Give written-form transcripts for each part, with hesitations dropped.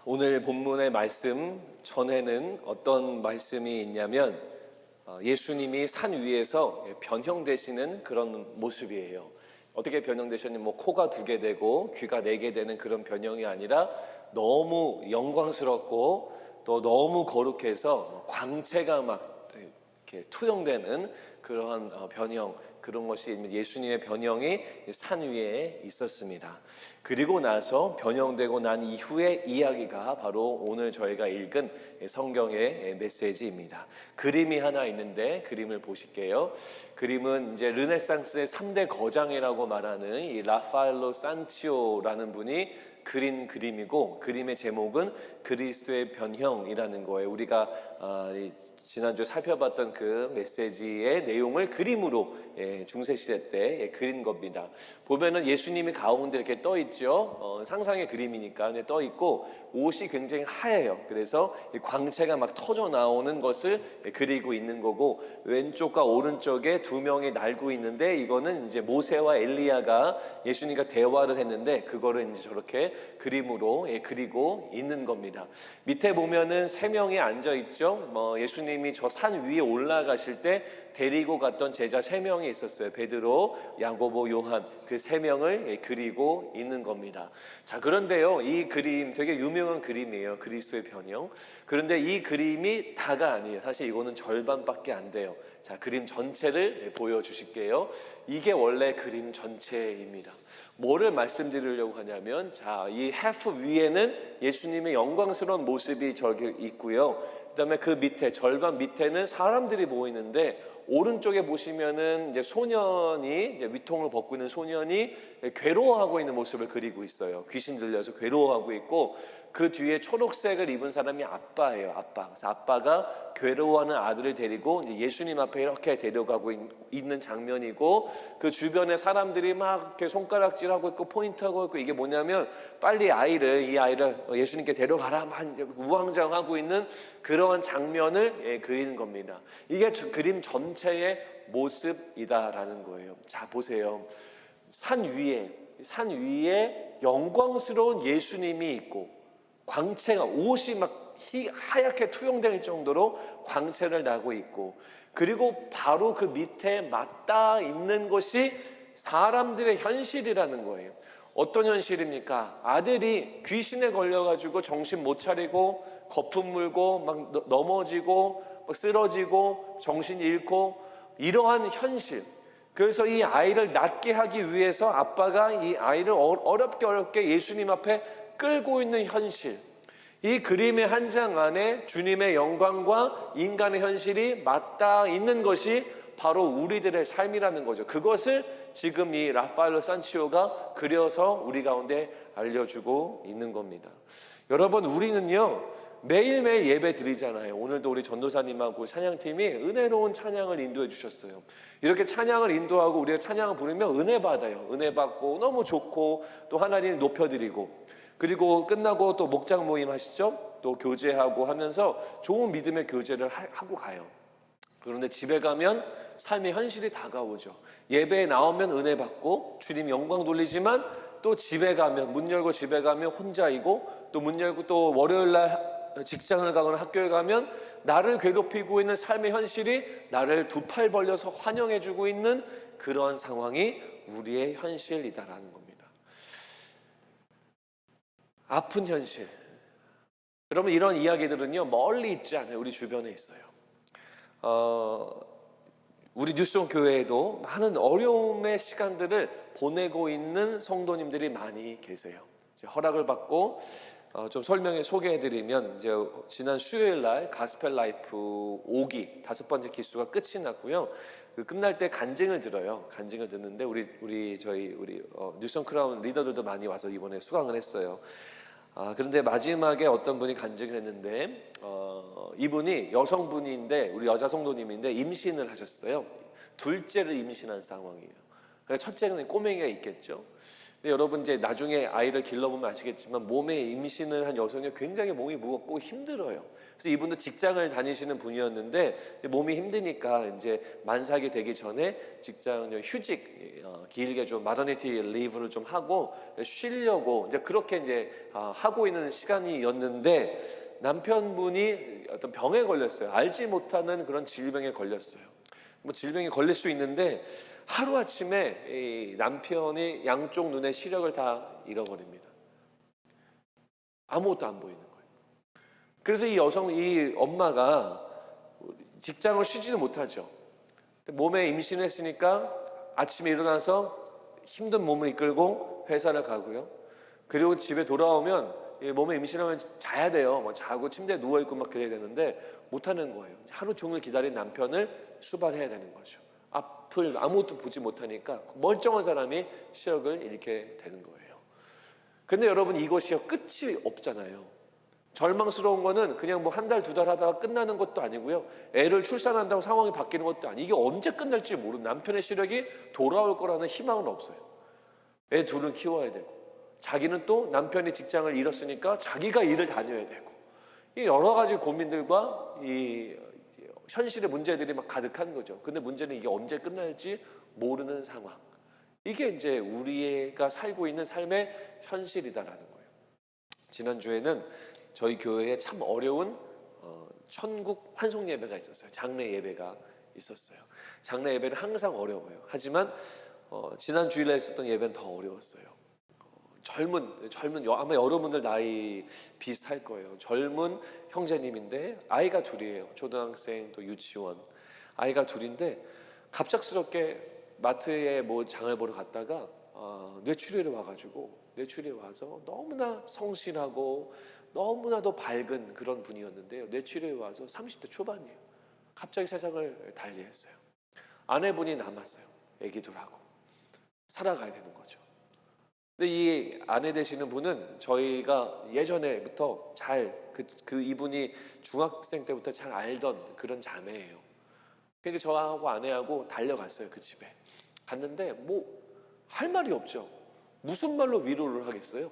오늘 본문의 말씀 전에는 어떤 말씀이 있냐면 예수님이 산 위에서 변형되시는 그런 모습이에요. 어떻게 변형되셨냐면 코가 2개 되고 귀가 4개 되는 그런 변형이 아니라 너무 영광스럽고 또 너무 거룩해서 광채가 막 이렇게 투영되는 그러한 변형, 그런 것이 예수님의 변형이 산 위에 있었습니다. 그리고 나서 변형되고 난 이후의 이야기가 바로 오늘 저희가 읽은 성경의 메시지입니다. 그림이 하나 있는데 그림을 보실게요. 그림은 이제 르네상스의 3대 거장이라고 말하는 이 라파엘로 산티오라는 분이 그린 그림이고, 그림의 제목은 그리스도의 변형이라는 거예요. 우리가 지난주 살펴봤던 그 메시지의 내용을 그림으로 중세시대 때 그린 겁니다. 보면은 예수님이 가운데 이렇게 떠 있죠. 상상의 그림이니까 떠 있고 옷이 굉장히 하얘요. 그래서 광채가 막 터져 나오는 것을 그리고 있는 거고, 왼쪽과 오른쪽에 2명이 날고 있는데 이거는 이제 모세와 엘리야가 예수님과 대화를 했는데 그거를 이제 저렇게 그림으로 그리고 있는 겁니다. 밑에 보면은 3명이 앉아 있죠. 예수님이 저 산 위에 올라가실 때 데리고 갔던 제자 3명이 있었어요. 베드로, 야고보, 요한, 그 3명을 그리고 있는 겁니다. 자, 그런데요, 이 그림 되게 유명한 그림이에요. 그리스도의 변형. 그런데 이 그림이 다가 아니에요. 사실 이거는 절반밖에 안 돼요. 자, 그림 전체를 보여주실게요. 이게 원래 그림 전체입니다. 뭐를 말씀드리려고 하냐면, 자, 이 half 위에는 예수님의 영광스러운 모습이 저기 있고요. 그다음에 그 밑에, 절반 밑에는 사람들이 보이는데, 오른쪽에 보시면은 이제 소년이, 이제 위통을 벗고 있는 소년이 괴로워하고 있는 모습을 그리고 있어요. 귀신 들려서 괴로워하고 있고, 그 뒤에 초록색을 입은 사람이 아빠예요. 아빠. 그래서 아빠가 괴로워하는 아들을 데리고 이제 예수님 앞에 이렇게 데려가고 있는 장면이고, 그 주변에 사람들이 막 이렇게 손가락질하고 있고 포인트하고 있고, 이게 뭐냐면 빨리 이 아이를 예수님께 데려가라 막 우왕좌왕하고 있는 그런 장면을 그리는 겁니다. 이게 그림 전체의 모습이다라는 거예요. 자, 보세요. 산 위에 영광스러운 예수님이 있고, 광채가, 옷이 막 하얗게 투영될 정도로 광채를 나고 있고, 그리고 바로 그 밑에 맞닿아 있는 것이 사람들의 현실이라는 거예요. 어떤 현실입니까? 아들이 귀신에 걸려가지고 정신 못 차리고 거품 물고 막 넘어지고 막 쓰러지고 정신 잃고, 이러한 현실. 그래서 이 아이를 낫게 하기 위해서 아빠가 이 아이를 어렵게 예수님 앞에 끌고 있는 현실. 이 그림의 한 장 안에 주님의 영광과 인간의 현실이 맞닿아 있는 것이 바로 우리들의 삶이라는 거죠. 그것을 지금 이 라파엘로 산티오가 그려서 우리 가운데 알려주고 있는 겁니다. 여러분, 우리는요 매일매일 예배 드리잖아요. 오늘도 우리 전도사님하고 찬양팀이 은혜로운 찬양을 인도해 주셨어요. 이렇게 찬양을 인도하고 우리가 찬양을 부르면 은혜 받아요. 은혜 받고 너무 좋고, 또 하나님 높여드리고, 그리고 끝나고 또 목장 모임 하시죠? 또 교제하고 하면서 좋은 믿음의 교제를 하고 가요. 그런데 집에 가면 삶의 현실이 다가오죠. 예배에 나오면 은혜 받고 주님 영광 돌리지만, 또 집에 가면, 문 열고 집에 가면 혼자이고, 또 문 열고 또 월요일날 직장을 가거나 학교에 가면 나를 괴롭히고 있는 삶의 현실이 나를 2팔 벌려서 환영해주고 있는 그러한 상황이 우리의 현실이다라는 겁니다. 아픈 현실. 여러분, 이런 이야기들은요 멀리 있지 않아요. 우리 주변에 있어요. 우리 뉴스온 교회에도 많은 어려움의 시간들을 보내고 있는 성도님들이 많이 계세요. 허락을 받고 좀 소개해드리면, 이제 지난 수요일 날 가스펠 라이프 5기 5번째 기수가 끝이 났고요. 그 끝날 때 간증을 들어요. 간증을 듣는데 우리 뉴스온 크라운 리더들도 많이 와서 이번에 수강을 했어요. 그런데 마지막에 어떤 분이 간증을 했는데, 이분이 여성분인데, 우리 여자 성도님인데 임신을 하셨어요. 둘째를 임신한 상황이에요. 첫째는 꼬맹이가 있겠죠. 근데 여러분 이제 나중에 아이를 길러보면 아시겠지만 몸에 임신을 한 여성이 굉장히 몸이 무겁고 힘들어요. 그래서 이분도 직장을 다니시는 분이었는데 이제 몸이 힘드니까 이제 만삭이 되기 전에 직장 휴직 길게 좀 마터니티 리브를 좀 하고 쉬려고 이제 그렇게 이제 하고 있는 시간이었는데 남편분이 어떤 병에 걸렸어요. 알지 못하는 그런 질병에 걸렸어요. 뭐 질병에 걸릴 수 있는데 하루아침에 이 남편이 양쪽 눈의 시력을 다 잃어버립니다. 아무것도 안 보이는 거예요. 그래서 이 엄마가 직장을 쉬지도 못하죠. 몸에 임신을 했으니까 아침에 일어나서 힘든 몸을 이끌고 회사를 가고요. 그리고 집에 돌아오면 몸에 임신하면 자야 돼요. 뭐 자고 침대에 누워있고 막 그래야 되는데 못하는 거예요. 하루 종일 기다린 남편을 수발해야 되는 거죠. 앞을 아무것도 보지 못하니까 멀쩡한 사람이 시력을 잃게 되는 거예요. 근데 여러분 이것이 끝이 없잖아요. 절망스러운 거는 그냥 뭐 한 달, 두 달 하다가 끝나는 것도 아니고요. 애를 출산한다고 상황이 바뀌는 것도 아니고 이게 언제 끝날지 모르는 남편의 시력이 돌아올 거라는 희망은 없어요. 애 둘은 키워야 되고 자기는 또 남편이 직장을 잃었으니까 자기가 일을 다녀야 되고 이 여러 가지 고민들과 이 현실의 문제들이 막 가득한 거죠. 근데 문제는 이게 언제 끝날지 모르는 상황. 이게 이제 우리가 살고 있는 삶의 현실이다라는 거예요. 지난주에는 저희 교회에 참 어려운 천국 환송 예배가 있었어요. 장례 예배가 있었어요. 장례 예배는 항상 어려워요. 하지만 지난 주일에 있었던 예배는 더 어려웠어요. 젊은 아마 여러분들 나이 비슷할 거예요. 젊은 형제님인데 아이가 둘이에요. 초등학생 또 유치원 아이가 둘인데 갑작스럽게 마트에 뭐 장을 보러 갔다가 뇌출혈이 와서 너무나 성실하고 너무나도 밝은 그런 분이었는데요. 뇌출혈이 와서 30대 초반이에요. 갑자기 세상을 달리했어요. 아내분이 남았어요. 애기 둘하고 살아가야 되는 거죠. 근데 이 아내 되시는 분은 저희가 예전에부터 이분이 중학생 때부터 잘 알던 그런 자매예요. 그러니까 저하고 아내하고 달려갔어요. 그 집에 갔는데 뭐 할 말이 없죠. 무슨 말로 위로를 하겠어요?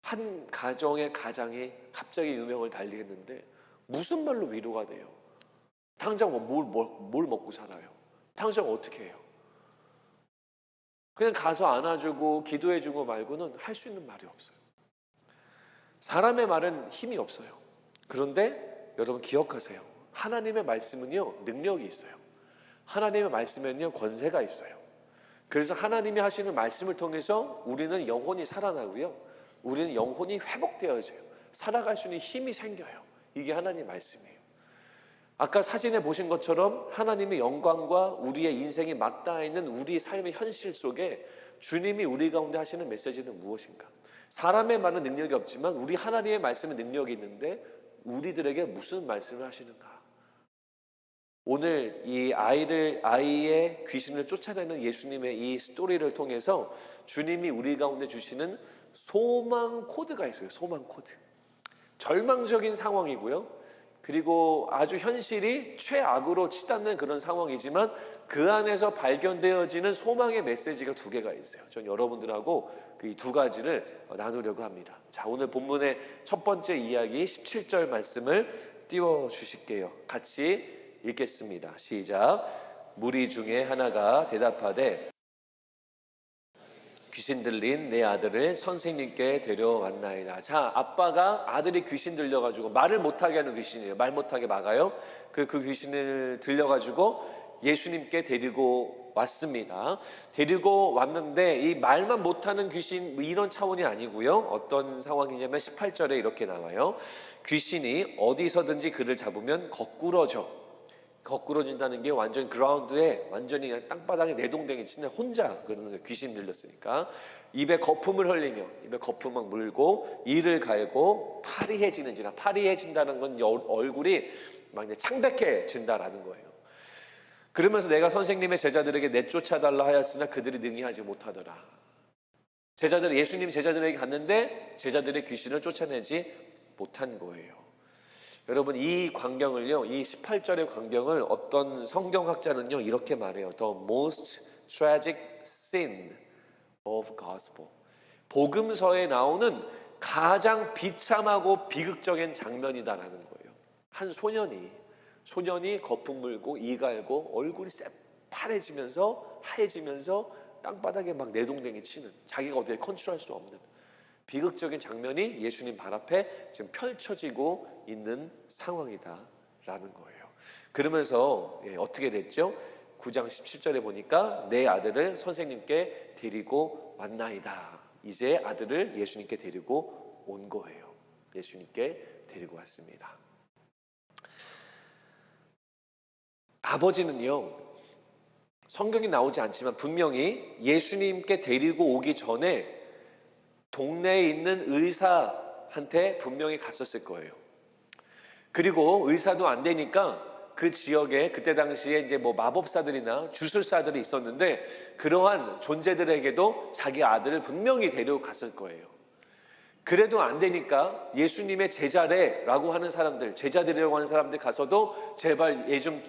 한 가정의 가장이 갑자기 유명을 달리했는데 무슨 말로 위로가 돼요? 당장 뭘 먹고 살아요? 당장 어떻게 해요? 그냥 가서 안아주고 기도해주고 말고는 할 수 있는 말이 없어요. 사람의 말은 힘이 없어요. 그런데 여러분 기억하세요. 하나님의 말씀은요 능력이 있어요. 하나님의 말씀에는요 권세가 있어요. 그래서 하나님이 하시는 말씀을 통해서 우리는 영혼이 살아나고요. 우리는 영혼이 회복되어져요. 살아갈 수 있는 힘이 생겨요. 이게 하나님의 말씀이에요. 아까 사진에 보신 것처럼 하나님의 영광과 우리의 인생이 맞닿아 있는 우리 삶의 현실 속에 주님이 우리 가운데 하시는 메시지는 무엇인가? 사람의 말은 능력이 없지만 우리 하나님의 말씀은 능력이 있는데 우리들에게 무슨 말씀을 하시는가? 오늘 이 아이의 귀신을 쫓아내는 예수님의 이 스토리를 통해서 주님이 우리 가운데 주시는 소망 코드가 있어요. 소망 코드. 절망적인 상황이고요. 그리고 아주 현실이 최악으로 치닫는 그런 상황이지만 그 안에서 발견되어지는 소망의 메시지가 두 개가 있어요. 전 여러분들하고 그 두 가지를 나누려고 합니다. 자, 오늘 본문의 첫 번째 이야기 17절 말씀을 띄워주실게요. 같이 읽겠습니다. 시작. 무리 중에 하나가 대답하되 귀신 들린 내 아들을 선생님께 데려왔나이다. 자, 아빠가 아들이 귀신 들려가지고 말을 못하게 하는 귀신이에요. 말 못하게 막아요. 그 귀신을 들려가지고 예수님께 데리고 왔습니다. 데리고 왔는데 이 말만 못하는 귀신 뭐 이런 차원이 아니고요. 어떤 상황이냐면 18절에 이렇게 나와요. 귀신이 어디서든지 그를 잡으면 거꾸러진다는 게 완전 그라운드에 완전히 땅바닥에 내동댕이 치는 혼자 그러는 거예요. 귀신 들렸으니까 입에 거품을 흘리며 입에 거품 막 물고 이를 갈고 파리해진다는 건 얼굴이 막 창백해진다라는 거예요. 그러면서 내가 선생님의 제자들에게 내쫓아달라 하였으나 그들이 능히 하지 못하더라. 예수님 제자들에게 갔는데 제자들의 귀신을 쫓아내지 못한 거예요. 여러분 이 광경을요, 이 18절의 광경을 어떤 성경학자는요 이렇게 말해요. The most tragic sin of gospel. 복음서에 나오는 가장 비참하고 비극적인 장면이다라는 거예요. 한 소년이 거품 물고 이 갈고 얼굴이 새파래지면서 하얘지면서 땅바닥에 막 내동댕이 치는, 자기가 어디에 컨트롤할 수 없는 비극적인 장면이 예수님 발 앞에 지금 펼쳐지고 있는 상황이다라는 거예요. 그러면서 어떻게 됐죠? 9장 17절에 보니까 내 아들을 선생님께 데리고 왔나이다. 이제 아들을 예수님께 데리고 온 거예요. 예수님께 데리고 왔습니다. 아버지는요, 성경이 나오지 않지만 분명히 예수님께 데리고 오기 전에 동네에 있는 의사한테 분명히 갔었을 거예요. 그리고 의사도 안 되니까 그 지역에 그때 당시에 이제 뭐 마법사들이나 주술사들이 있었는데 그러한 존재들에게도 자기 아들을 분명히 데리고 갔을 거예요. 그래도 안 되니까 예수님의 제자래라고 하는 사람들, 제자들이라고 하는 사람들 가서도 제발 얘 좀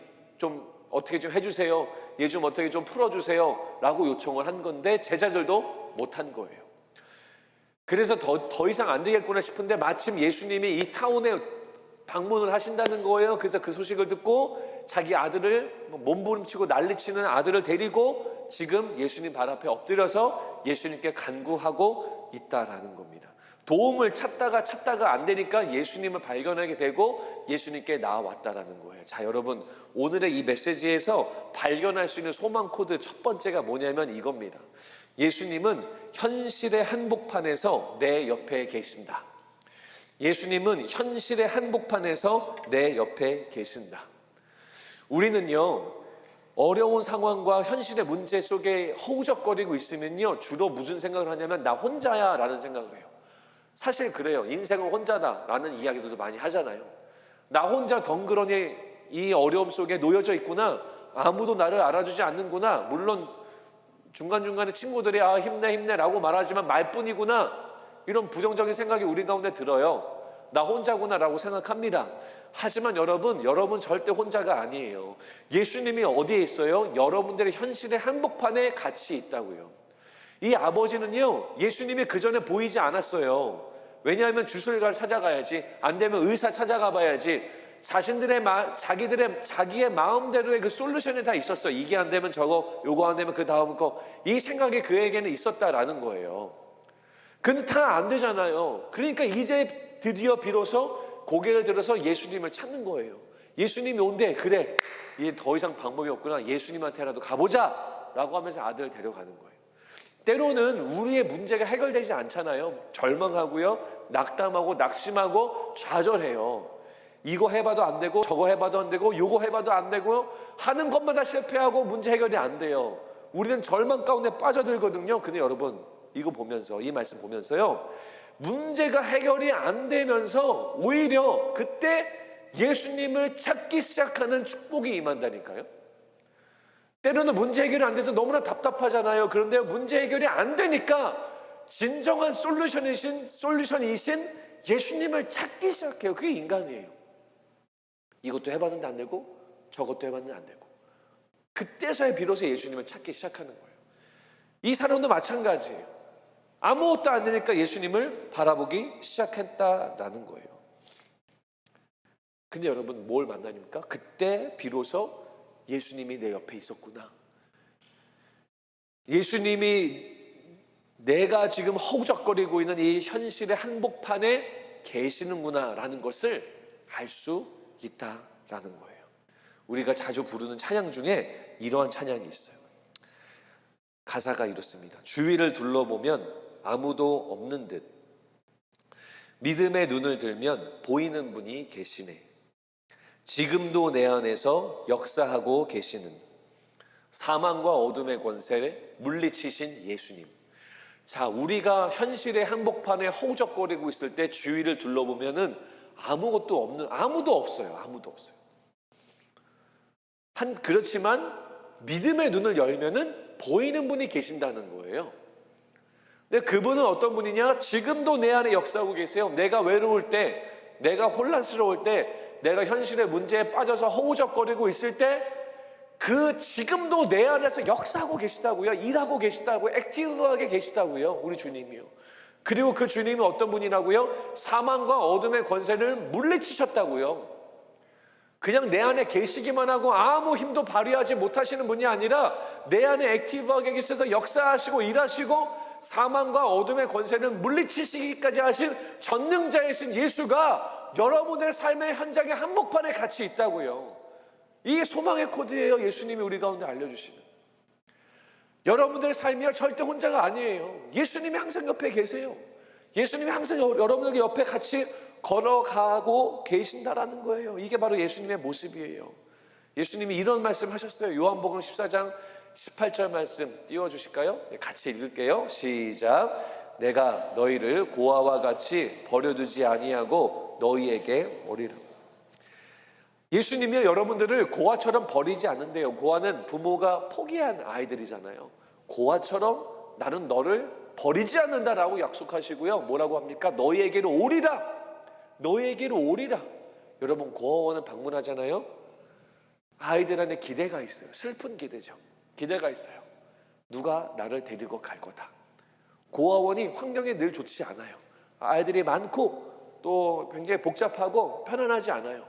어떻게 좀 해주세요. 얘 좀 어떻게 좀 풀어주세요. 라고 요청을 한 건데 제자들도 못한 거예요. 그래서 더 이상 안 되겠구나 싶은데 마침 예수님이 이 타운에 방문을 하신다는 거예요. 그래서 그 소식을 듣고 자기 아들을 몸부림치고 난리치는 아들을 데리고 지금 예수님 발 앞에 엎드려서 예수님께 간구하고 있다라는 겁니다. 도움을 찾다가 안 되니까 예수님을 발견하게 되고 예수님께 나왔다라는 거예요. 자, 여러분, 오늘의 이 메시지에서 발견할 수 있는 소망 코드 첫 번째가 뭐냐면 이겁니다. 예수님은 현실의 한복판에서 내 옆에 계신다. 예수님은 현실의 한복판에서 내 옆에 계신다. 우리는요, 어려운 상황과 현실의 문제 속에 허우적거리고 있으면요, 주로 무슨 생각을 하냐면 나 혼자야 라는 생각을 해요. 사실 그래요. 인생은 혼자다라는 이야기도 많이 하잖아요. 나 혼자 덩그러니 이 어려움 속에 놓여져 있구나. 아무도 나를 알아주지 않는구나. 물론 중간중간에 친구들이 힘내라고 말하지만 말뿐이구나. 이런 부정적인 생각이 우리 가운데 들어요. 나 혼자구나라고 생각합니다. 하지만 여러분 절대 혼자가 아니에요. 예수님이 어디에 있어요? 여러분들의 현실의 한복판에 같이 있다고요. 이 아버지는요, 예수님이 그 전에 보이지 않았어요. 왜냐하면 주술가를 찾아가야지, 안 되면 의사 찾아가 봐야지, 자기의 마음대로의 그 솔루션이 다 있었어. 이게 안 되면 저거, 요거 안 되면 그 다음 거, 이 생각이 그에게는 있었다라는 거예요. 근데 다 안 되잖아요. 그러니까 이제 드디어 비로소 고개를 들어서 예수님을 찾는 거예요. 예수님이 온대. 그래, 이제 더 이상 방법이 없구나. 예수님한테라도 가보자 라고 하면서 아들을 데려가는 거예요. 때로는 우리의 문제가 해결되지 않잖아요. 절망하고요, 낙담하고 낙심하고 좌절해요. 이거 해봐도 안 되고 저거 해봐도 안 되고 요거 해봐도 안 되고요, 하는 것마다 실패하고 문제 해결이 안 돼요. 우리는 절망 가운데 빠져들거든요. 근데 여러분, 이거 보면서, 이 말씀 보면서요, 문제가 해결이 안 되면서 오히려 그때 예수님을 찾기 시작하는 축복이 임한다니까요. 때로는 문제 해결이 안 돼서 너무나 답답하잖아요. 그런데 문제 해결이 안 되니까 진정한 솔루션이신 예수님을 찾기 시작해요. 그게 인간이에요. 이것도 해봤는데 안 되고 저것도 해봤는데 안 되고, 그때서야 비로소 예수님을 찾기 시작하는 거예요. 이 사람도 마찬가지예요. 아무것도 안 되니까 예수님을 바라보기 시작했다라는 거예요. 근데 여러분, 뭘 만나니까 그때 비로소 예수님이 내 옆에 있었구나. 예수님이 내가 지금 허우적거리고 있는 이 현실의 한복판에 계시는구나 라는 것을 알 수 있다라는 거예요. 우리가 자주 부르는 찬양 중에 이러한 찬양이 있어요. 가사가 이렇습니다. 주위를 둘러보면 아무도 없는 듯, 믿음의 눈을 들면 보이는 분이 계시네. 지금도 내 안에서 역사하고 계시는 사망과 어둠의 권세를 물리치신 예수님. 자, 우리가 현실의 한복판에 허우적거리고 있을 때 주위를 둘러보면은 아무도 없어요. 그렇지만 믿음의 눈을 열면은 보이는 분이 계신다는 거예요. 근데 그분은 어떤 분이냐? 지금도 내 안에 역사하고 계세요. 내가 외로울 때, 내가 혼란스러울 때, 내가 현실의 문제에 빠져서 허우적거리고 있을 때 그 지금도 내 안에서 역사하고 계시다고요. 일하고 계시다고요. 액티브하게 계시다고요. 우리 주님이요. 그리고 그 주님이 어떤 분이라고요? 사망과 어둠의 권세를 물리치셨다고요. 그냥 내 안에 계시기만 하고 아무 힘도 발휘하지 못하시는 분이 아니라 내 안에 액티브하게 계셔서 역사하시고 일하시고 사망과 어둠의 권세를 물리치시기까지 하신 전능자이신 예수가 여러분의 삶의 현장의 한복판에 같이 있다고요. 이게 소망의 코드예요. 예수님이 우리 가운데 알려주시는. 여러분들의 삶이요 절대 혼자가 아니에요. 예수님이 항상 옆에 계세요. 예수님이 항상 여러분들 옆에 같이 걸어가고 계신다라는 거예요. 이게 바로 예수님의 모습이에요. 예수님이 이런 말씀 하셨어요. 요한복음 14장 18절 말씀 띄워주실까요? 같이 읽을게요. 시작. 내가 너희를 고아와 같이 버려두지 아니하고 너희에게 오리라. 예수님이 여러분들을 고아처럼 버리지 않는데요. 고아는 부모가 포기한 아이들이잖아요. 고아처럼 나는 너를 버리지 않는다라고 약속하시고요. 뭐라고 합니까? 너희에게로 오리라. 너희에게로 오리라. 여러분 고아원을 방문하잖아요. 아이들 안에 기대가 있어요. 슬픈 기대죠. 기대가 있어요. 누가 나를 데리고 갈 거다. 고아원이 환경이 늘 좋지 않아요. 아이들이 많고 또 굉장히 복잡하고 편안하지 않아요.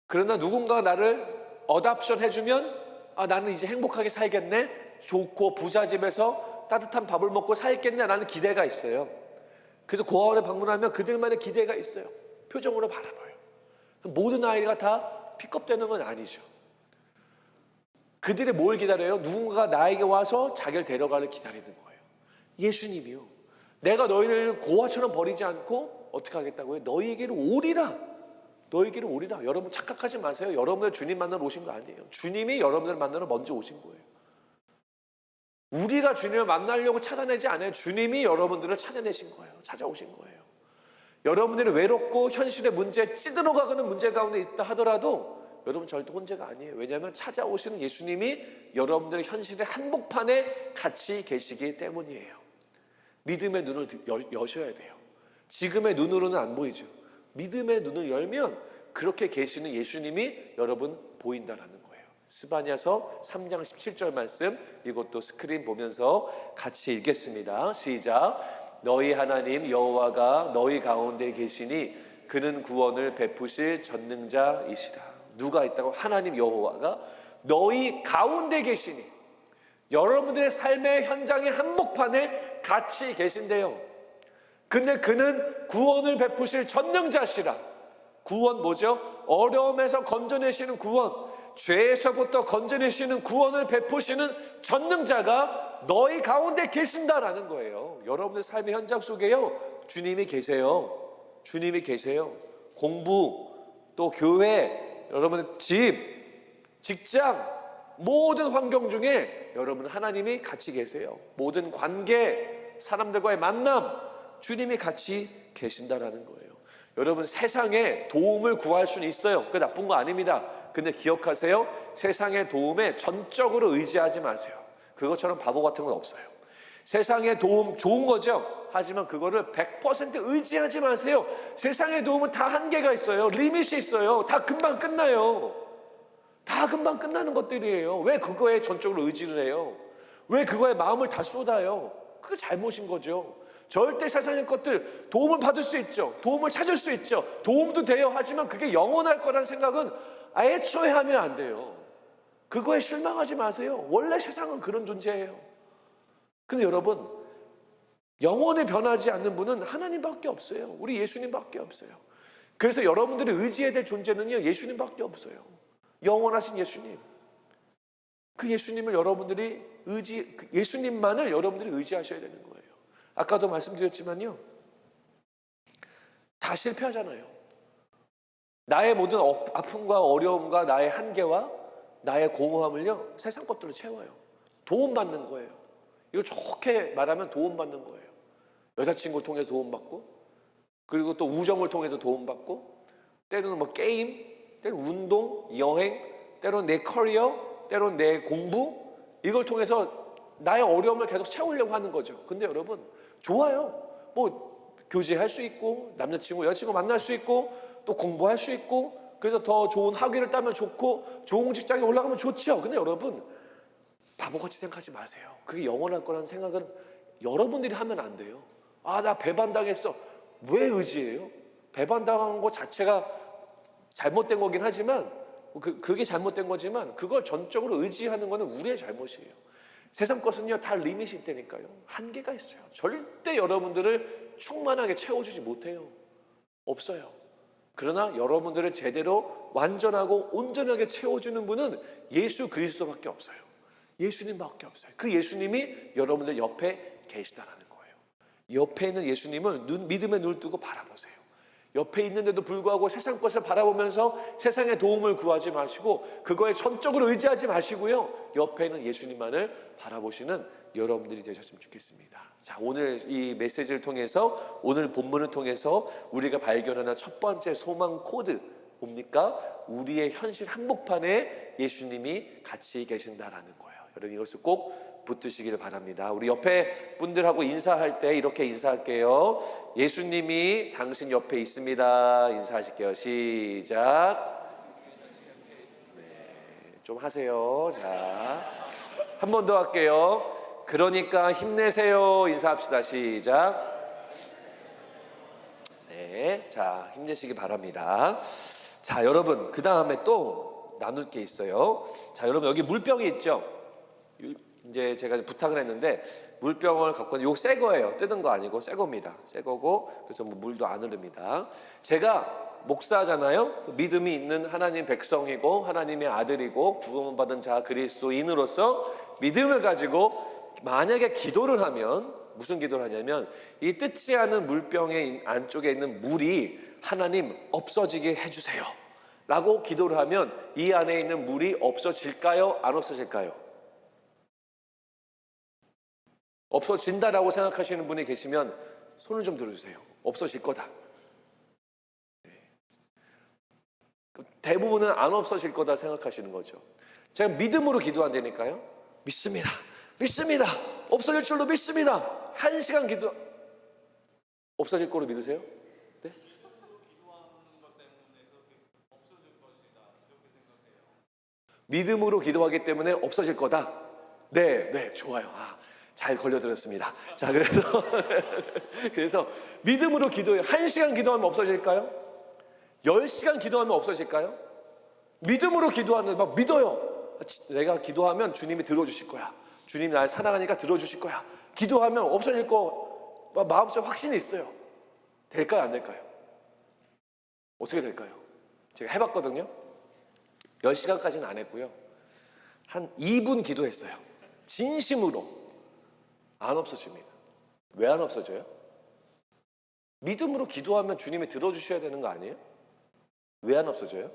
그러나 누군가 나를 어답션 해주면 나는 이제 행복하게 살겠네. 좋고 부잣집에서 따뜻한 밥을 먹고 살겠네. 라는 기대가 있어요. 그래서 고아원에 방문하면 그들만의 기대가 있어요. 표정으로 바라봐요. 모든 아이가 다 픽업되는 건 아니죠. 그들이 뭘 기다려요? 누군가가 나에게 와서 자기를 데려가를 기다리는 거예요. 예수님이요. 내가 너희를 고아처럼 버리지 않고 어떻게 하겠다고요? 너희에게로 오리라. 너희에게로 오리라. 여러분 착각하지 마세요. 여러분들 주님 만나러 오신 거 아니에요. 주님이 여러분들 만나러 먼저 오신 거예요. 우리가 주님을 만나려고 찾아내지 않아요. 주님이 여러분들을 찾아내신 거예요. 찾아오신 거예요. 여러분들이 외롭고 현실의 문제, 찌들어가는 문제 가운데 있다 하더라도 여러분 절대 혼자가 아니에요. 왜냐하면 찾아오시는 예수님이 여러분들의 현실의 한복판에 같이 계시기 때문이에요. 믿음의 눈을 여셔야 돼요. 지금의 눈으로는 안 보이죠. 믿음의 눈을 열면 그렇게 계시는 예수님이 여러분 보인다라는 거예요. 스바냐서 3장 17절 말씀, 이것도 스크린 보면서 같이 읽겠습니다. 시작. 너희 하나님 여호와가 너희 가운데 계시니 그는 구원을 베푸실 전능자이시라. 누가 있다고? 하나님 여호와가 너희 가운데 계시니, 여러분들의 삶의 현장의 한복판에 같이 계신대요. 근데 그는 구원을 베푸실 전능자시라. 구원 뭐죠? 어려움에서 건져내시는 구원, 죄에서부터 건져내시는 구원을 베푸시는 전능자가 너희 가운데 계신다라는 거예요. 여러분의 삶의 현장 속에요, 주님이 계세요. 주님이 계세요. 공부, 또 교회, 여러분의 집, 직장, 모든 환경 중에 여러분 하나님이 같이 계세요. 모든 관계, 사람들과의 만남, 주님이 같이 계신다라는 거예요. 여러분 세상에 도움을 구할 수는 있어요. 그게 나쁜 거 아닙니다. 근데 기억하세요. 세상의 도움에 전적으로 의지하지 마세요. 그것처럼 바보 같은 건 없어요. 세상의 도움 좋은 거죠. 하지만 그거를 100% 의지하지 마세요. 세상의 도움은 다 한계가 있어요. 리밋이 있어요. 다 금방 끝나요. 다 금방 끝나는 것들이에요. 왜 그거에 전적으로 의지를 해요? 왜 그거에 마음을 다 쏟아요? 그게 잘못인 거죠. 절대 세상의 것들 도움을 받을 수 있죠. 도움을 찾을 수 있죠. 도움도 돼요. 하지만 그게 영원할 거라는 생각은 애초에 하면 안 돼요. 그거에 실망하지 마세요. 원래 세상은 그런 존재예요. 근데 여러분, 영원히 변하지 않는 분은 하나님밖에 없어요. 우리 예수님밖에 없어요. 그래서 여러분들이 의지해야 될 존재는요, 예수님밖에 없어요. 영원하신 예수님. 그 예수님을 여러분들이 예수님만을 여러분들이 의지하셔야 되는 거예요. 아까도 말씀드렸지만요, 다 실패하잖아요. 나의 모든 아픔과 어려움과 나의 한계와 나의 공허함을요, 세상 것들로 채워요. 도움받는 거예요. 이거 좋게 말하면 도움받는 거예요. 여자친구를 통해서 도움받고, 그리고 또 우정을 통해서 도움받고, 때로는 뭐 게임, 때로는 운동, 여행, 때로는 내 커리어, 때로는 내 공부, 이걸 통해서 나의 어려움을 계속 채우려고 하는 거죠. 근데 여러분, 좋아요. 뭐 교제할 수 있고, 남자친구, 여자친구 만날 수 있고, 또 공부할 수 있고, 그래서 더 좋은 학위를 따면 좋고 좋은 직장에 올라가면 좋죠. 근데 여러분, 바보같이 생각하지 마세요. 그게 영원할 거라는 생각은 여러분들이 하면 안 돼요. 아, 나 배반당했어. 왜 의지해요? 배반당한 것 자체가 잘못된 거긴 하지만, 그게 잘못된 거지만, 그걸 전적으로 의지하는 거는 우리의 잘못이에요. 세상 것은요, 다 리밋이 있다니까요. 한계가 있어요. 절대 여러분들을 충만하게 채워주지 못해요. 없어요. 그러나 여러분들을 제대로 완전하고 온전하게 채워주는 분은 예수 그리스도밖에 없어요. 예수님밖에 없어요. 그 예수님이 여러분들 옆에 계시다라는 거예요. 옆에 있는 예수님을 믿음의 눈을 뜨고 바라보세요. 옆에 있는데도 불구하고 세상 것을 바라보면서 세상의 도움을 구하지 마시고 그거에 전적으로 의지하지 마시고요, 옆에 있는 예수님만을 바라보시는 여러분들이 되셨으면 좋겠습니다. 자, 오늘 이 메시지를 통해서, 오늘 본문을 통해서 우리가 발견하는 첫 번째 소망 코드 뭡니까? 우리의 현실 한복판에 예수님이 같이 계신다라는 거예요. 여러분, 이것을 꼭 붙드시길 바랍니다. 우리 옆에 분들하고 인사할 때 이렇게 인사할게요. 예수님이 당신 옆에 있습니다. 인사하실게요. 시작. 네, 좀 하세요. 자, 한 번 더 할게요. 그러니까 힘내세요. 인사합시다. 시작. 네, 자, 힘내시기 바랍니다. 자, 여러분, 그 다음에 또 나눌 게 있어요. 자, 여러분, 여기 물병이 있죠? 이제 제가 부탁을 했는데 물병을 갖고 있는데, 이거 새 거예요. 뜯은 거 아니고 새 겁니다. 새 거고, 그래서 뭐 물도 안 흐릅니다. 제가 목사잖아요. 믿음이 있는 하나님 백성이고 하나님의 아들이고 구원 받은 자 그리스도인으로서 믿음을 가지고 만약에 기도를 하면, 무슨 기도를 하냐면, 이 뜯지 않은 물병의 안쪽에 있는 물이 하나님 없어지게 해주세요 라고 기도를 하면 이 안에 있는 물이 없어질까요? 안 없어질까요? 없어진다라고 생각하시는 분이 계시면 손을 좀 들어주세요. 없어질 거다. 대부분은 안 없어질 거다 생각하시는 거죠. 제가 믿음으로 기도한다니까요. 믿습니다. 믿습니다. 없어질 줄로 믿습니다. 1시간 기도 없어질 거로 믿으세요? 네? 믿음으로 기도하기 때문에 없어질 거다. 네, 네, 좋아요. 잘 걸려들었습니다. 자, 그래서 믿음으로 기도해요. 1시간 기도하면 없어질까요? 10시간 기도하면 없어질까요? 믿음으로 기도하는, 막 믿어요. 내가 기도하면 주님이 들어주실 거야. 주님이 날 사랑하니까 들어주실 거야. 기도하면 없어질 거 마음속에 확신이 있어요. 될까요? 안 될까요? 어떻게 될까요? 제가 해봤거든요. 10시간까지는 안 했고요. 한 2분 기도했어요. 진심으로. 안 없어집니다. 왜 안 없어져요? 믿음으로 기도하면 주님이 들어주셔야 되는 거 아니에요? 왜 안 없어져요?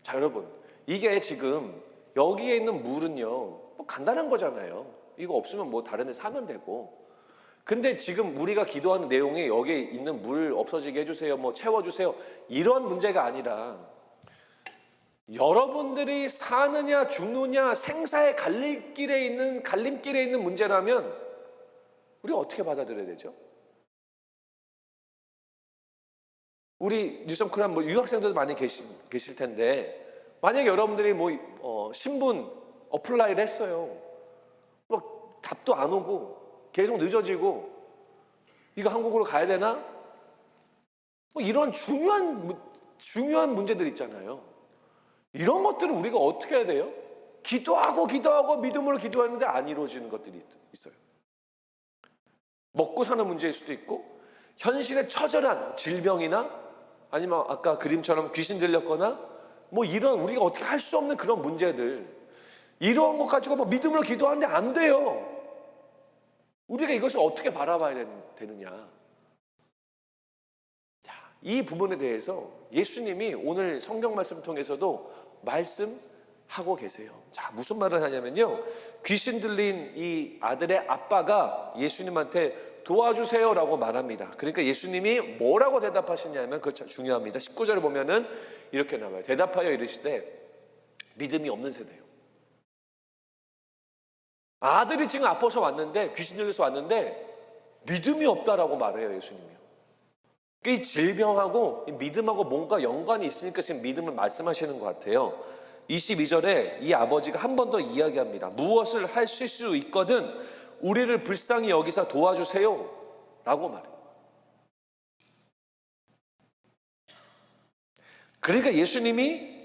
자, 여러분, 이게 지금 여기에 있는 물은요, 뭐 간단한 거잖아요. 이거 없으면 뭐 다른 데 사면 되고. 근데 지금 우리가 기도하는 내용이 여기에 있는 물 없어지게 해주세요, 뭐 채워주세요, 이런 문제가 아니라 여러분들이 사느냐 죽느냐 생사의 갈림길에 있는 문제라면 우리가 어떻게 받아들여야 되죠? 우리 뉴섬크란 뭐 유학생들도 많이 계실 텐데, 만약에 여러분들이 뭐 신분 어플라이를 했어요. 뭐 답도 안 오고 계속 늦어지고, 이거 한국으로 가야 되나? 뭐 이런 중요한 문제들 있잖아요. 이런 것들을 우리가 어떻게 해야 돼요? 기도하고 믿음으로 기도하는데 안 이루어지는 것들이 있어요. 먹고 사는 문제일 수도 있고, 현실에 처절한 질병이나 아니면 아까 그림처럼 귀신 들렸거나 뭐 이런 우리가 어떻게 할 수 없는 그런 문제들, 이런 것 가지고 뭐 믿음으로 기도하는데 안 돼요. 우리가 이것을 어떻게 바라봐야 되느냐. 자, 이 부분에 대해서 예수님이 오늘 성경 말씀 통해서도 말씀하고 계세요. 자, 무슨 말을 하냐면요, 귀신 들린 이 아들의 아빠가 예수님한테 도와주세요 라고 말합니다. 그러니까 예수님이 뭐라고 대답하시냐면, 그거 중요합니다. 19절에 보면은 이렇게 나와요. 대답하여 이르시되 믿음이 없는 세대예요. 아들이 지금 아파서 왔는데, 귀신 들려서 왔는데 믿음이 없다라고 말해요, 예수님이요. 이 질병하고 이 믿음하고 뭔가 연관이 있으니까 지금 믿음을 말씀하시는 것 같아요. 22절에 이 아버지가 한 번 더 이야기합니다. 무엇을 하실 수 있거든 우리를 불쌍히 여기사 도와주세요 라고 말해요. 그러니까 예수님이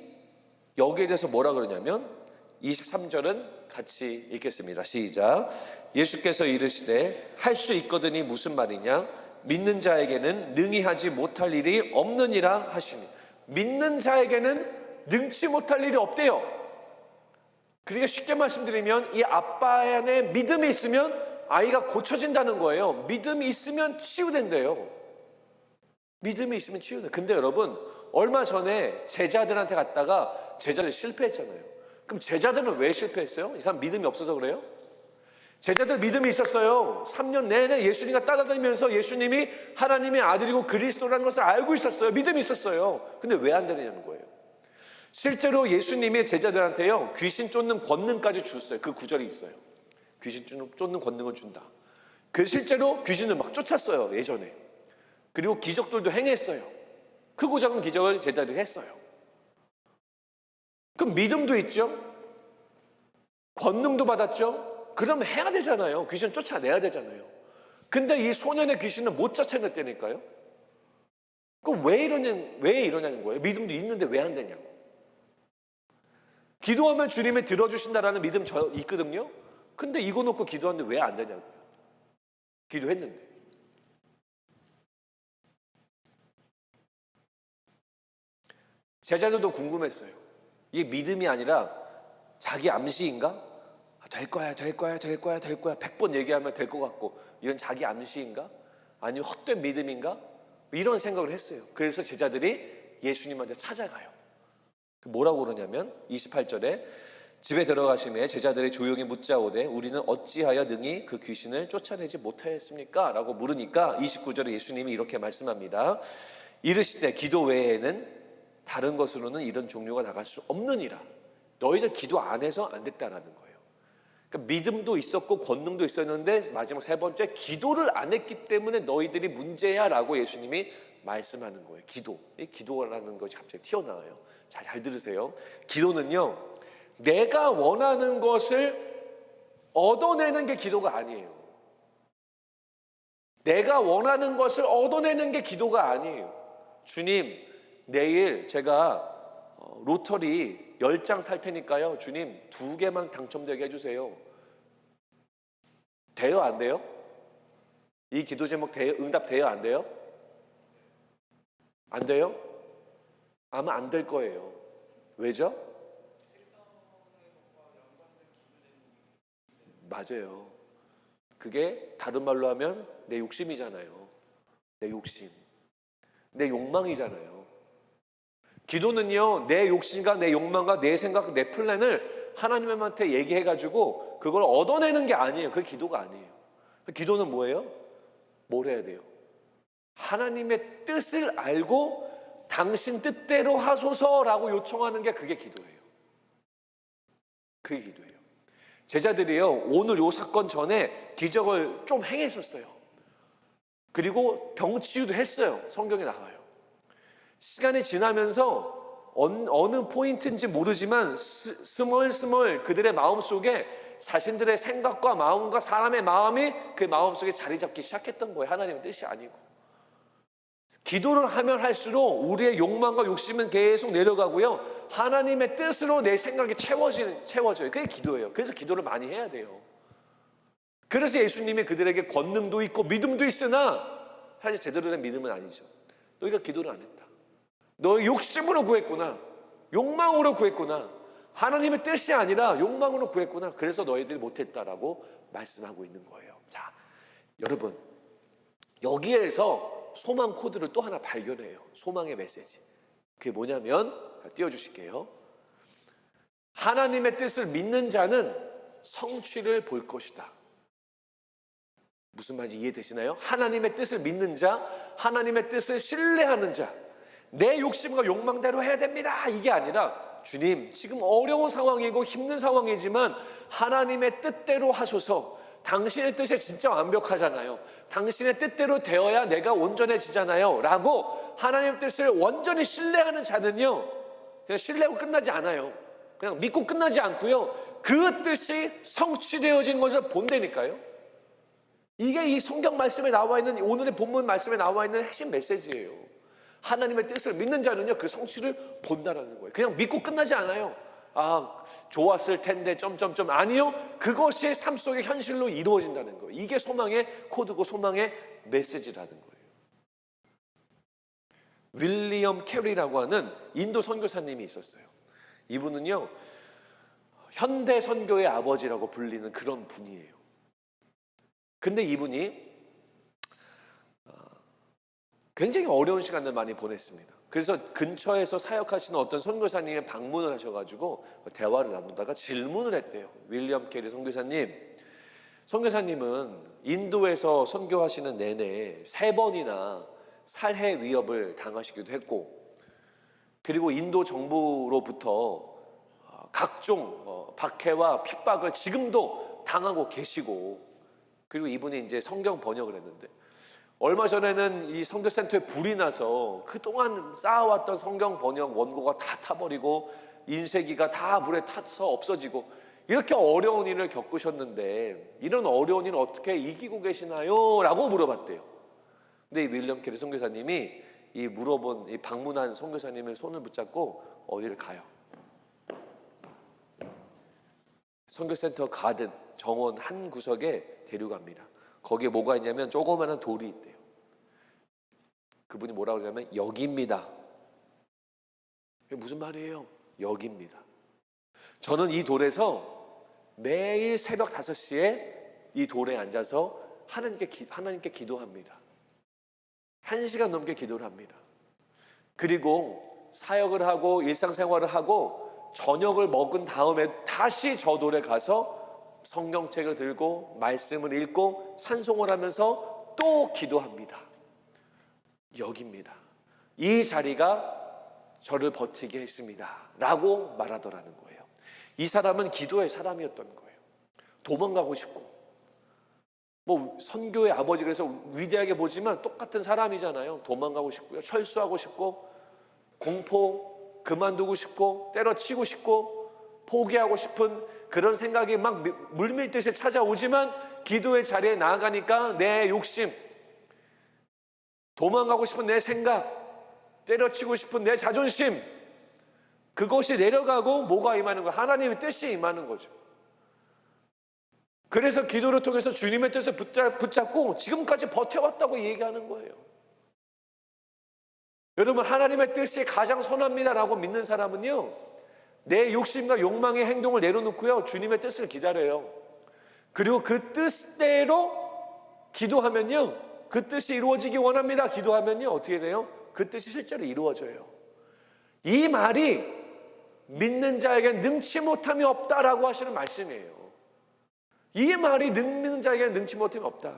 여기에 대해서 뭐라 그러냐면 23절은 같이 읽겠습니다. 시작. 예수께서 이르시되 할 수 있거든이 무슨 말이냐? 믿는 자에게는 능히 하지 못할 일이 없느니라 하시니. 믿는 자에게는 능치 못할 일이 없대요. 그러니까 쉽게 말씀드리면 이 아빠 안에 믿음이 있으면 아이가 고쳐진다는 거예요. 믿음이 있으면 치유된대요. 믿음이 있으면 치유돼. 근데 여러분 얼마 전에 제자들한테 갔다가 제자들 실패했잖아요. 그럼 제자들은 왜 실패했어요? 이 사람 믿음이 없어서 그래요? 제자들 믿음이 있었어요. 3년 내내 예수님과 따라다니면서 예수님이 하나님의 아들이고 그리스도라는 것을 알고 있었어요. 믿음이 있었어요. 근데 왜 안 되느냐는 거예요. 실제로 예수님의 제자들한테요 귀신 쫓는 권능까지 줬어요. 그 구절이 있어요. 귀신 쫓는 권능을 준다. 그 실제로 귀신을 막 쫓았어요. 예전에. 그리고 기적들도 행했어요. 크고 작은 기적을 제자들이 했어요. 그럼 믿음도 있죠. 권능도 받았죠. 그러면 해야 되잖아요. 귀신 쫓아내야 되잖아요. 근데 이 소년의 귀신은 못 쫓아냈다니까요. 그럼 왜 이러냐는 거예요. 믿음도 있는데 왜 안 되냐고. 기도하면 주님이 들어주신다라는 믿음 저 있거든요. 근데 이거 놓고 기도하는데 왜 안 되냐고요. 기도했는데. 제자들도 궁금했어요. 이게 믿음이 아니라 자기 암시인가? 될 거야 100번 얘기하면 될 것 같고 이건 자기 암시인가? 아니면 헛된 믿음인가? 이런 생각을 했어요. 그래서 제자들이 예수님한테 찾아가요. 뭐라고 그러냐면 28절에 집에 들어가심에 제자들이 조용히 묻자오되 우리는 어찌하여 능히 그 귀신을 쫓아내지 못하였습니까? 라고 물으니까 29절에 예수님이 이렇게 말씀합니다. 이르시되 기도 외에는 다른 것으로는 이런 종류가 나갈 수 없느니라. 너희들 기도 안 해서 안 됐다라는 거예요. 그러니까 믿음도 있었고 권능도 있었는데 마지막 세 번째 기도를 안 했기 때문에 너희들이 문제야 라고 예수님이 말씀하는 거예요. 이 기도라는 것이 갑자기 튀어나와요. 잘 들으세요. 기도는요 내가 원하는 것을 얻어내는 게 기도가 아니에요. 내가 원하는 것을 얻어내는 게 기도가 아니에요. 주님 내일 제가 로터리 10장 살 테니까요 주님 2개만 당첨되게 해주세요. 돼요 안 돼요? 이 기도 제목 응답 돼요 안 돼요? 안 돼요? 아마 안 될 거예요. 왜죠? 맞아요. 그게 다른 말로 하면 내 욕심이잖아요. 내 욕심. 내 욕망이잖아요. 기도는요 내 욕심과 내 욕망과 내 생각, 내 플랜을 하나님한테 얘기해가지고 그걸 얻어내는 게 아니에요. 그게 기도가 아니에요. 기도는 뭐예요? 뭘 해야 돼요? 하나님의 뜻을 알고 당신 뜻대로 하소서라고 요청하는 게 그게 기도예요. 그게 기도예요. 제자들이요 오늘 요 사건 전에 기적을 좀 행했었어요. 그리고 병치유도 했어요. 성경에 나와요. 시간이 지나면서 어느 포인트인지 모르지만 스멀스멀 그들의 마음속에 자신들의 생각과 마음과 사람의 마음이 그 마음속에 자리 잡기 시작했던 거예요. 하나님의 뜻이 아니고. 기도를 하면 할수록 우리의 욕망과 욕심은 계속 내려가고요 하나님의 뜻으로 내 생각이 채워져요. 그게 기도예요. 그래서 기도를 많이 해야 돼요. 그래서 예수님이 그들에게 권능도 있고 믿음도 있으나 사실 제대로 된 믿음은 아니죠. 너희가 기도를 안 했다. 너희 욕심으로 구했구나. 욕망으로 구했구나. 하나님의 뜻이 아니라 욕망으로 구했구나. 그래서 너희들이 못했다라고 말씀하고 있는 거예요. 자, 여러분 여기에서 소망 코드를 또 하나 발견해요. 소망의 메시지. 그게 뭐냐면 띄워주실게요. 하나님의 뜻을 믿는 자는 성취를 볼 것이다. 무슨 말인지 이해되시나요? 하나님의 뜻을 믿는 자, 하나님의 뜻을 신뢰하는 자, 내 욕심과 욕망대로 해야 됩니다. 이게 아니라 주님 지금 어려운 상황이고 힘든 상황이지만 하나님의 뜻대로 하소서. 당신의 뜻이 진짜 완벽하잖아요. 당신의 뜻대로 되어야 내가 온전해지잖아요 라고 하나님의 뜻을 완전히 신뢰하는 자는요, 그냥 신뢰하고 끝나지 않아요. 그냥 믿고 끝나지 않고요, 그 뜻이 성취되어진 것을 본다니까요. 이게 이 성경 말씀에 나와 있는, 오늘의 본문 말씀에 나와 있는 핵심 메시지예요. 하나님의 뜻을 믿는 자는요, 그 성취를 본다라는 거예요. 그냥 믿고 끝나지 않아요. 아, 좋았을 텐데 점점점. 아니요, 그것이 삶 속에 현실로 이루어진다는 거예요. 이게 소망의 코드고 소망의 메시지라는 거예요. 윌리엄 캐리라고 하는 인도 선교사님이 있었어요. 이분은요, 현대 선교의 아버지라고 불리는 그런 분이에요. 근데 이분이 굉장히 어려운 시간을 많이 보냈습니다. 그래서 근처에서 사역하시는 어떤 선교사님의 방문을 하셔가지고 대화를 나누다가 질문을 했대요. 윌리엄 캐리 선교사님, 선교사님은 인도에서 선교하시는 내내 3번이나 살해 위협을 당하시기도 했고, 그리고 인도 정부로부터 각종 박해와 핍박을 지금도 당하고 계시고, 그리고 이분이 이제 성경 번역을 했는데, 얼마 전에는 이 선교센터에 불이 나서 그동안 쌓아왔던 성경 번역 원고가 다 타버리고 인쇄기가 다 불에 타서 없어지고, 이렇게 어려운 일을 겪으셨는데 이런 어려운 일을 어떻게 이기고 계시나요? 라고 물어봤대요. 근데 이 윌리엄 캐리 선교사님이 이 물어본, 이 방문한 선교사님의 손을 붙잡고 어디를 가요. 선교센터 가든 정원 한 구석에 데려갑니다. 거기에 뭐가 있냐면 조그마한 돌이 있대요. 그분이 뭐라고 그러냐면 여기입니다. 이게 무슨 말이에요? 여기입니다. 저는 이 돌에서 매일 새벽 5시에 이 돌에 앉아서 하나님께 기도합니다. 1시간 넘게 기도를 합니다. 그리고 사역을 하고 일상생활을 하고 저녁을 먹은 다음에 다시 저 돌에 가서 성경책을 들고 말씀을 읽고 찬송을 하면서 또 기도합니다. 여기입니다. 이 자리가 저를 버티게 했습니다 라고 말하더라는 거예요. 이 사람은 기도의 사람이었던 거예요. 도망가고 싶고, 뭐 선교의 아버지 그래서 위대하게 보지만 똑같은 사람이잖아요. 도망가고 싶고요, 철수하고 싶고, 공포 그만두고 싶고, 때려치고 싶고, 포기하고 싶은 그런 생각이 막 물밀듯이 찾아오지만 기도의 자리에 나아가니까 내 욕심, 도망가고 싶은 내 생각, 때려치고 싶은 내 자존심, 그것이 내려가고 뭐가 임하는 거예요? 하나님의 뜻이 임하는 거죠. 그래서 기도를 통해서 주님의 뜻을 붙잡고 지금까지 버텨왔다고 얘기하는 거예요. 여러분, 하나님의 뜻이 가장 선합니다라고 믿는 사람은요, 내 욕심과 욕망의 행동을 내려놓고요, 주님의 뜻을 기다려요. 그리고 그 뜻대로 기도하면요, 그 뜻이 이루어지기 원합니다 기도하면요, 어떻게 돼요? 그 뜻이 실제로 이루어져요. 이 말이 믿는 자에게 능치 못함이 없다라고 하시는 말씀이에요. 이 말이 믿는 자에게 능치 못함이 없다.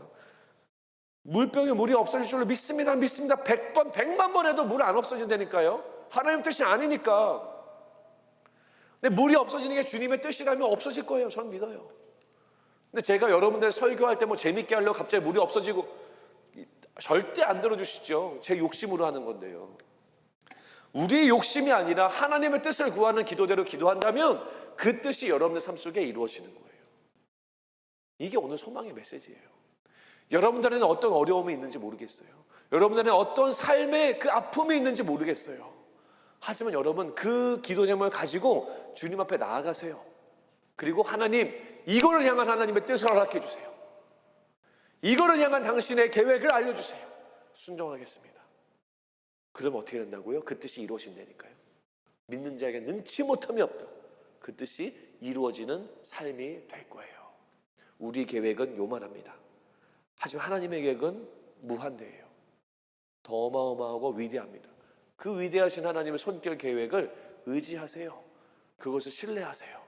물병에 물이 없어질 줄로 믿습니다. 100번 100만 번 해도 물 안 없어진다니까요. 하나님 뜻이 아니니까. 근데 물이 없어지는 게 주님의 뜻이라면 없어질 거예요. 전 믿어요. 근데 제가 여러분들 설교할 때 뭐 재밌게 하려고 갑자기 물이 없어지고, 절대 안 들어주시죠. 제 욕심으로 하는 건데요. 우리의 욕심이 아니라 하나님의 뜻을 구하는 기도대로 기도한다면 그 뜻이 여러분의 삶 속에 이루어지는 거예요. 이게 오늘 소망의 메시지예요. 여러분들에는 어떤 어려움이 있는지 모르겠어요. 여러분들에는 어떤 삶의 그 아픔이 있는지 모르겠어요. 하지만 여러분, 그 기도 제목을 가지고 주님 앞에 나아가세요. 그리고 하나님, 이거를 향한 하나님의 뜻을 허락해 주세요. 이거를 향한 당신의 계획을 알려주세요. 순종하겠습니다. 그럼 어떻게 된다고요? 그 뜻이 이루어진다니까요. 믿는 자에게 능치 못함이 없다. 그 뜻이 이루어지는 삶이 될 거예요. 우리 계획은 요만합니다. 하지만 하나님의 계획은 무한대예요. 더 어마어마하고 위대합니다. 그 위대하신 하나님의 손길 계획을 의지하세요. 그것을 신뢰하세요.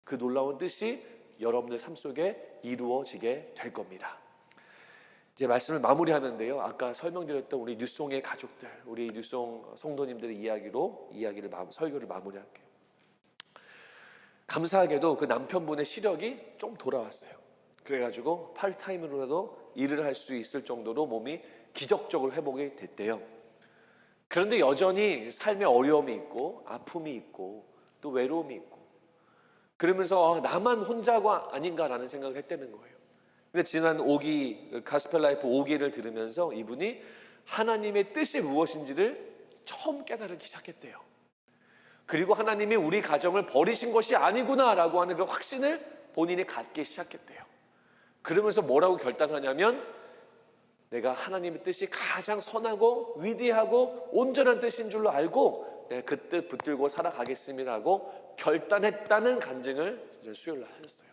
그 놀라운 뜻이 여러분들 삶 속에 이루어지게 될 겁니다. 이제 말씀을 마무리하는데요, 아까 설명드렸던 우리 뉴송의 가족들, 우리 뉴송 성도님들의 설교를 마무리할게요. 감사하게도 그 남편분의 시력이 좀 돌아왔어요. 그래가지고 팔타임으로라도 일을 할 수 있을 정도로 몸이 기적적으로 회복이 됐대요. 그런데 여전히 삶에 어려움이 있고 아픔이 있고 또 외로움이 있고, 그러면서 나만 혼자가 아닌가라는 생각을 했다는 거예요. 근데 지난 5기 가스펠 라이프 5기를 들으면서 이분이 하나님의 뜻이 무엇인지를 처음 깨달기 시작했대요. 그리고 하나님이 우리 가정을 버리신 것이 아니구나라고 하는 그 확신을 본인이 갖기 시작했대요. 그러면서 뭐라고 결단하냐면, 내가 하나님의 뜻이 가장 선하고 위대하고 온전한 뜻인 줄로 알고 내가 그 뜻 붙들고 살아가겠습니다 하고 결단했다는 간증을 이제 수요일 날 하셨어요.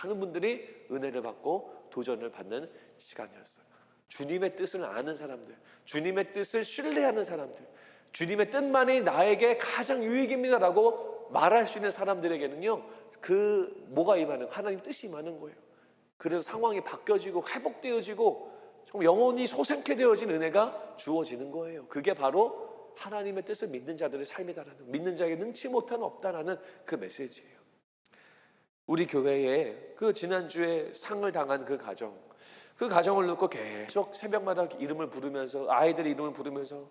많은 분들이 은혜를 받고 도전을 받는 시간이었어요. 주님의 뜻을 아는 사람들, 주님의 뜻을 신뢰하는 사람들, 주님의 뜻만이 나에게 가장 유익입니다라고 말할 수 있는 사람들에게는요, 그 뭐가 임하는, 하나님 뜻이 임하는 거예요. 그래서 상황이 바뀌어지고 회복되어지고 정말 영혼이 소생케 되어진 은혜가 주어지는 거예요. 그게 바로 하나님의 뜻을 믿는 자들의 삶이다라는, 믿는 자에게 능치 못한 없다라는 그 메시지예요. 우리 교회에 그 지난주에 상을 당한 그 가정을 놓고 계속 새벽마다 이름을 부르면서, 아이들 이름을 부르면서,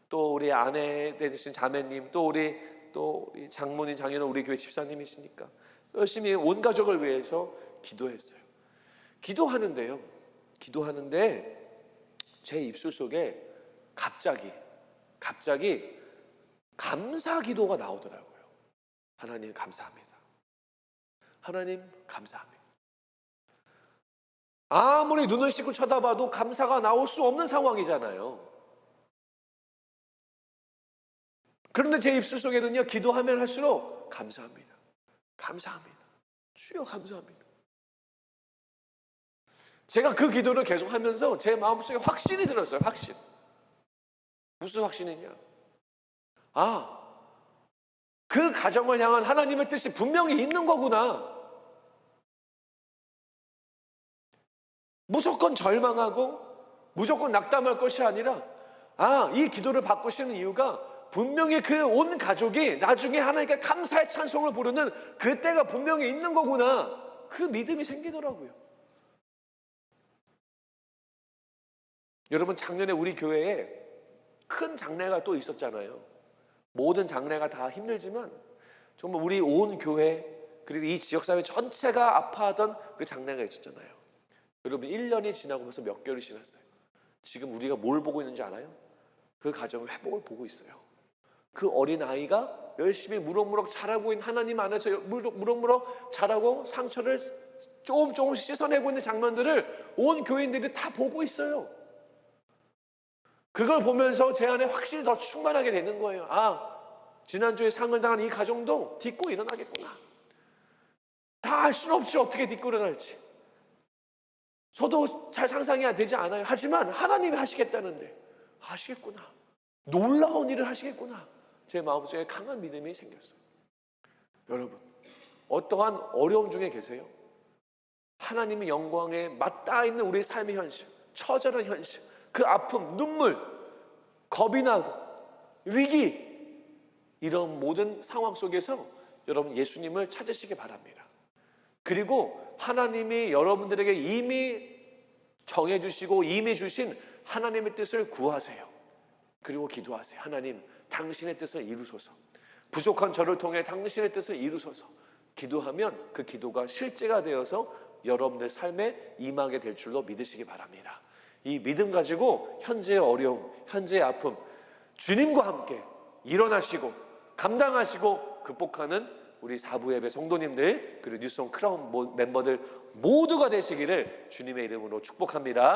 또 우리 아내 되신 자매님, 또 우리 또 장모님, 장인어른, 우리 교회 집사님이시니까 열심히 온 가족을 위해서 기도했어요. 기도하는데 제 입술 속에 갑자기 감사 기도가 나오더라고요. 하나님 감사합니다. 하나님 감사합니다. 아무리 눈을 씻고 쳐다봐도 감사가 나올 수 없는 상황이잖아요. 그런데 제 입술 속에는요, 기도하면 할수록 감사합니다. 감사합니다. 주여 감사합니다. 제가 그 기도를 계속하면서 제 마음속에 확신이 들었어요. 확신. 무슨 확신이냐? 그 가정을 향한 하나님의 뜻이 분명히 있는 거구나. 무조건 절망하고 무조건 낙담할 것이 아니라, 이 기도를 바꾸시는 이유가 분명히 그 온 가족이 나중에 하나님께 감사의 찬송을 부르는 그 때가 분명히 있는 거구나. 그 믿음이 생기더라고요. 여러분, 작년에 우리 교회에 큰 장례가 또 있었잖아요. 모든 장례가 다 힘들지만 정말 우리 온 교회, 그리고 이 지역사회 전체가 아파하던 그 장례가 있었잖아요. 여러분, 1년이 지나고 벌써 몇 개월이 지났어요. 지금 우리가 뭘 보고 있는지 알아요? 그 가정의 회복을 보고 있어요. 그 어린아이가 열심히 무럭무럭 자라고 있는, 하나님 안에서 무럭무럭 자라고 상처를 조금씩 씻어내고 있는 장면들을 온 교인들이 다 보고 있어요. 그걸 보면서 제 안에 확실히 더 충만하게 되는 거예요. 지난주에 상을 당한 이 가정도 딛고 일어나겠구나. 다 알 수는 없지, 어떻게 딛고 일어날지. 저도 잘 상상이 되지 않아요. 하지만 하나님이 하시겠다는데 하시겠구나. 놀라운 일을 하시겠구나. 제 마음속에 강한 믿음이 생겼어요. 여러분, 어떠한 어려움 중에 계세요? 하나님의 영광에 맞닿아 있는 우리 삶의 현실, 처절한 현실, 그 아픔, 눈물, 겁이 나고 위기, 이런 모든 상황 속에서 여러분 예수님을 찾으시기 바랍니다. 그리고 하나님이 여러분들에게 이미 정해주시고 이미 주신 하나님의 뜻을 구하세요. 그리고 기도하세요. 하나님, 당신의 뜻을 이루소서. 부족한 저를 통해 당신의 뜻을 이루소서. 기도하면 그 기도가 실제가 되어서 여러분들 삶에 임하게 될 줄로 믿으시기 바랍니다. 이 믿음 가지고 현재의 어려움, 현재의 아픔, 주님과 함께 일어나시고 감당하시고 극복하는 우리 사부 예배 성도님들, 그리고 뉴스온 크라운 멤버들 모두가 되시기를 주님의 이름으로 축복합니다.